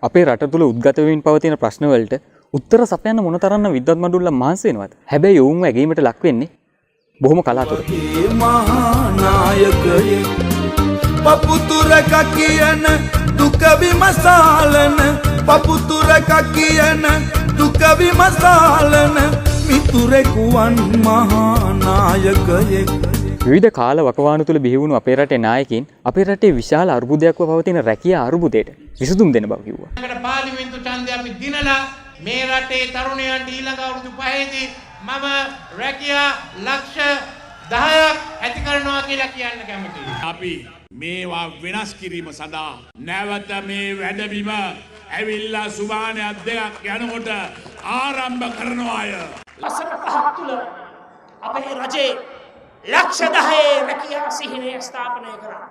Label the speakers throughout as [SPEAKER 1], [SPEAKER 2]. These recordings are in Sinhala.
[SPEAKER 1] අපේ රට තුළ උද්ගත වෙමින් පවතින ප්‍රශ්න වලට උත්තර සපයන්න මොනතරම් විද්වත් මඩුල්ලා මහන්සි වෙනවද? හැබැයි ඔවුන් ඇගීමට ලක් වෙන්නේ බොහොම කලාතුරකින්.
[SPEAKER 2] පපුතුරක කියන දුක විමසාලන පපුතුරක කියන දුක විමසාලන මිතුරෙකුවන් මහා නායකයෙක්.
[SPEAKER 1] විවිධ කාල වකවානු තුළ බිහි වුණු අපේ රටේ නායකයින් අපේ රටේ විශාල අර්බුදයක්ව පවතින රැකියා අර්බුදයට විසඳුම් දෙන බව කිව්වා.
[SPEAKER 3] අපේ පාර්ලිමේන්තු ඡන්දය අපි දිනලා මේ රටේ තරුණයන්ට ඊළඟ අවුරුදු 5දී මම රැකියා ලක්ෂ 10ක් ඇති කරනවා කියලා කියන්න කැමතියි.
[SPEAKER 4] අපි මේවා වෙනස් කිරීම සඳහා නැවත මේ වැඩබිම ඇවිල්ලා සුභානයක් දෙකක් යනකොට ආරම්භ කරනවාය.
[SPEAKER 5] වසර 5ක් තුල අපේ රජේ ලක්ෂ 10 රැකියා සිහිනය ස්ථාපනය කරා.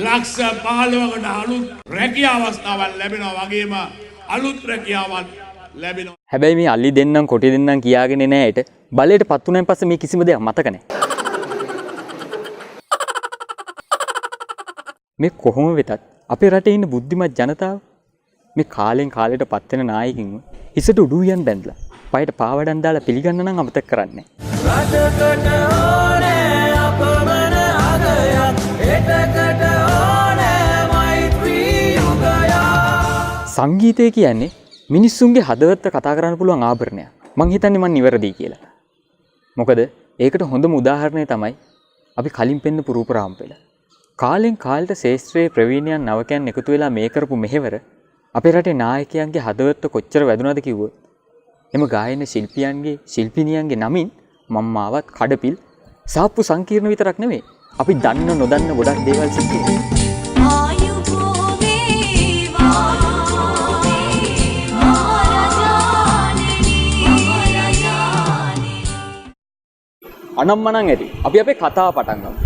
[SPEAKER 4] ලක්ෂ 15කට අලුත් රැකියා අවස්ථාවක් ලැබෙනවා වගේම අලුත් රැකියාවක් ලැබෙනවා.
[SPEAKER 1] හැබැයි මේ අලි දෙන්නම් කොටි දෙන්නම් කියාගෙන නෑට බලයට පත් වුණාන් පස්සේ මේ කිසිම දෙයක් මතක නෑ. මේ කොහොම වෙතත් අපේ රටේ ඉන්න බුද්ධිමත් ජනතාව මේ කාලෙන් කාලයට පත් වෙන නායකින්ව හිසට උඩු යන් බැඳලා පයට පාවඩන් දාලා පිළිගන්න නම් අමතක කරන්නේ
[SPEAKER 2] රටකට ඕනේ අපමණ අගයක් එතකට ඕනේ මෛත්‍රී යුගයක්.
[SPEAKER 1] සංගීතය කියන්නේ මිනිස්සුන්ගේ හදවත කතා කරන්න පුළුවන් ආභරණයක්. මං හිතන්නේ මං නිවැරදි කියලා. මොකද ඒකට හොඳම උදාහරණය තමයි අපි කලින් පෙන්නපු රූපරාම්පෙළ. කාලෙන් කාලට ශාස්ත්‍රීය ප්‍රවීණයන් නවකයන් එකතු වෙලා මේ කරපු මෙහෙවර අපේ රටේ නායකයන්ගේ හදවත කොච්චර වැදුනද කිව්වොත් එම ගායන ශිල්පියන්ගේ ශිල්පිනියන්ගේ නමින් මම්මාවත් කඩපිල් සාප්පු සංකීර්ණ විතරක් නෙමෙයි අපි දන්න නොදන්න ගොඩක් දේවල් සිද්ධ අනම්මනම් ඇති අපි අපේ කතාව පටන් ගමු.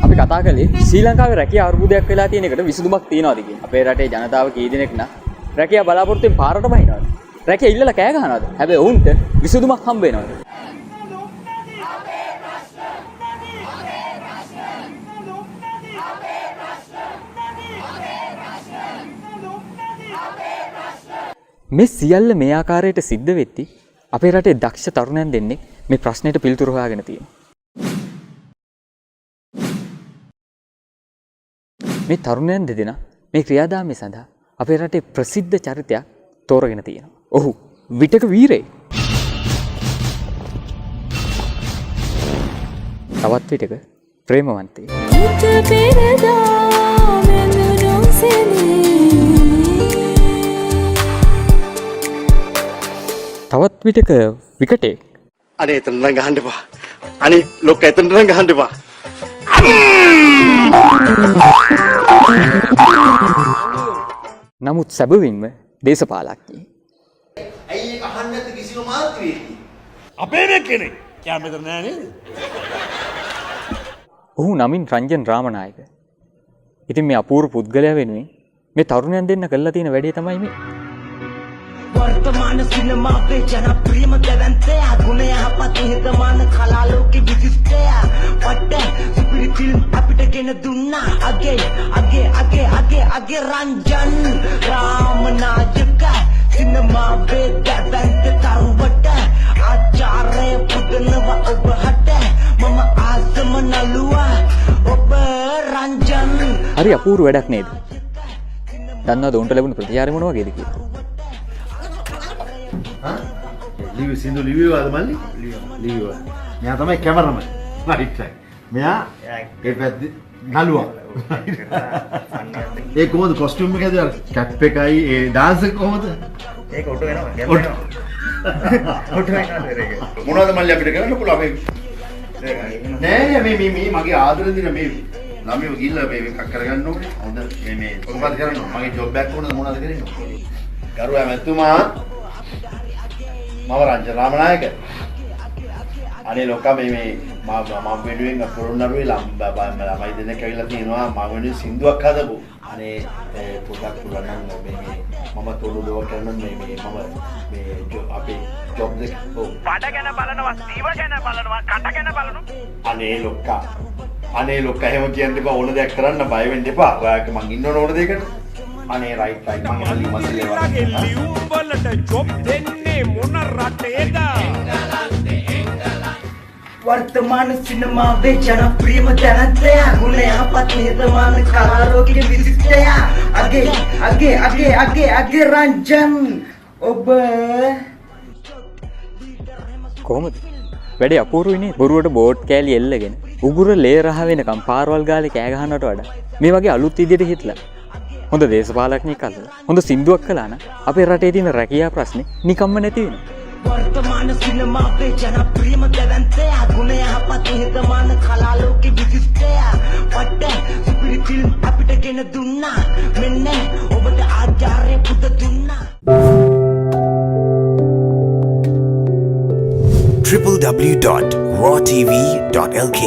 [SPEAKER 1] අපි කතා කළේ ශ්‍රී ලංකාවේ රැකියා අර්බුදයක් වෙලා තියෙන එකට විසඳුමක් තියනවාද කියන. අපේ රටේ ජනතාව කී දෙනෙක් නම් රැකියා බලාපොරොත්තුෙන් පාරට බහිනවද? රැකියා ඉල්ලලා කෑ ගහනවද? හැබැයි ඔවුන්ට විසඳුමක් හම්බ වෙනවද? මේ සියල්ල මේ ආකාරයට සිද්ධ වෙද්දී අපේ රටේ දක්ෂ තරුණයන් දෙන්නෙක් මේ ප්‍රශ්නෙට පිළිතුරු හොයාගෙන තියෙනවා. මේ තරුණයන් දෙදෙනා මේ ක්‍රියාදාමය සඳහා අපේ රටේ ප්‍රසිද්ධ චරිතයක් තෝරගෙන තියෙනවා. ඔහු විටක වීරයෙක්. තවත් විටක ප්‍රේමවන්තයෙක්. තවත් විටක විකටෙක්.
[SPEAKER 6] අනේ එතන නම් ගහන්න එපා. අනේ ලොක්ක එතන නම් ගහන්න එපා.
[SPEAKER 1] නමුත් සැබවින්ම දේශපාලඥයෙක්.
[SPEAKER 6] ඇයි ඒක අහන්න නැති කිසිම මාත්‍රියෙක්?
[SPEAKER 4] අපේ මේ කෙනෙක් කියා මෙතන නෑ නේද?
[SPEAKER 1] ඔහු නමින් රංජන් රාමනායක. ඉතින් මේ අපූර්ව පුද්ගලයා වෙනුවෙන් මේ තරුණයන් දෙන්න කළා තියෙන වැඩේ තමයි මේ.
[SPEAKER 5] वर्तमान सिनेमाවේ ජනප්‍රියම දැවැන්තයා ගුණය යහපත් හිතමාන කලාලෝකෙ විශිෂ්ටයා පට්ට සුපිරි ෆිල්ම් අපිට ගෙන දුන්නා අගේ රංජන් රාමනායක සිනමාවේ දැවැන්ත තරුවට ආචාර්ය පුදනව ඔබ හට මම ආසම නළුවා ඔබ රංජන්.
[SPEAKER 1] හරි අපූර්ව වැඩක් නේද? දන්නවද උන්ට ලැබුණ ප්‍රතිචාරය මොන වගේද කියලා?
[SPEAKER 6] ලිවි සින්දු ලිවිවාද මල්ලි? ලිවිවා. මෙයා තමයි කැමරාමන්. Right right. මෙයා ඒ පැත්තේ නළුවා. ඒ කොහොමද කොස්ටියුම් එක ඇතුළේ කැප් එකයි ඒ ඩාන්ස් එක කොහොමද?
[SPEAKER 7] ඒක ඔටෝ වෙනවා. ඔටෝ වෙනවා ඒක.
[SPEAKER 6] මොනවද මල්ලි අපිට කරන්න පුළුවන් මේ? නෑ මේ මගේ ආදරෙන් දින මේ ළමයිව ගිහිල්ලා මේ එකක් කරගන්න ඕනේ. හොඳ මේ මොකක්ද කරන්න ඕනේ? මගේ ජොබ් එකක් ඕනද මොනවද කරන්නේ? ගරුවා මැතිතුමා මම රංජන රාමනායක. අනේ ලොක්කා මේ මම වෙනුවෙන් අපුරුන්නරුවේ ළමයි දෙනෙක් ඇවිල්ලා තියෙනවා මම වෙනුවෙන් සින්දුවක් හදපු. අනේ පොඩක් පුළුවන් නම් මේ මම තොළු දොව කරන මේ අපේ ජොබ් එක
[SPEAKER 7] බඩ ගැන බලනවා, සීව ගැන බලනවා, කට ගැන බලනවා.
[SPEAKER 6] අනේ ලොක්කා එහෙම කියන්න එපා. ඕන දෙයක් කරන්න බය වෙන්න එපා. ඔයාට මං ඉන්න ඕන දෙයකට. අනේ රයිට් මම
[SPEAKER 8] මල්ලිලාගේ ලියුම් වලට ජොබ් දෙන්නේ මොන රටේද?
[SPEAKER 9] वर्तमान सिनेमा वे जनप्रियम जनतया गुणयापत नियतमान कलारोग्य विशिष्टया आगे आगे आगे आगे आगे रंजन ඔබ
[SPEAKER 1] කොහොමද වැඩේ අපූරුයිනේ බොරුවට බෝට් කෑලි එල්ලගෙන උගුර ලේ රහ වෙනකම් පාරවල් ගාලේ කෑ ගහනවට වඩා මේ වගේ අලුත් විදියට හිටලා හොඳ දේශපාලඥයෙක් අල්ලලා හොඳ සින්දුවක් කළා නම් අපේ රටේ තියෙන රැකියා ප්‍රශ්නේ නිකම්ම නැති වෙනවා
[SPEAKER 9] वर्तमान सिनेमा वे जनप्रियम जनतया गुणयापत नियतमान कलारोग्य विशिष्टया पट्ट සුපිරි ෆිල්ම් අපිට ගෙන දුන්නා මෙන්න ඔබට ආචාර්ය පුද දුන්නා
[SPEAKER 10] www.rawtv.lk